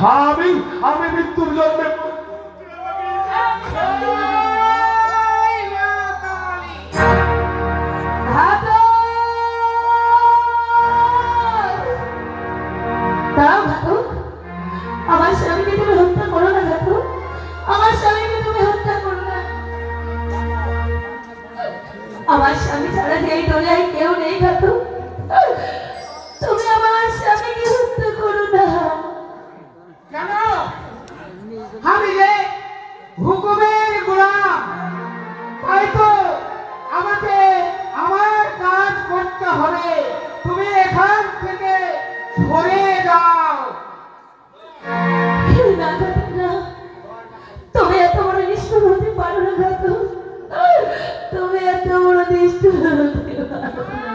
আমি আমি মৃত্যুর জন্মে আমার স্বামীকে তুমি হত্যা করো না ঘাতক, আমার স্বামীকে তুমি হত্যা করো না। আমার স্বামী ছাড়া যে এই দুনিয়ায় কেউ নেই ঘাতক, তুমি আমার স্বামীকে হত্যা করো না। কেন? আমি যে হুকুমের গোলাম, তাই তো আমাকে আমার কাজ করতে হবে। তুমি এখান থেকে সরে যাও। না ঘাতক না, তুমি এত বড় নিষ্ঠুর হতে পারো না ঘাতক, তুমি এত বড় নিষ্ঠুর হতে পারো না।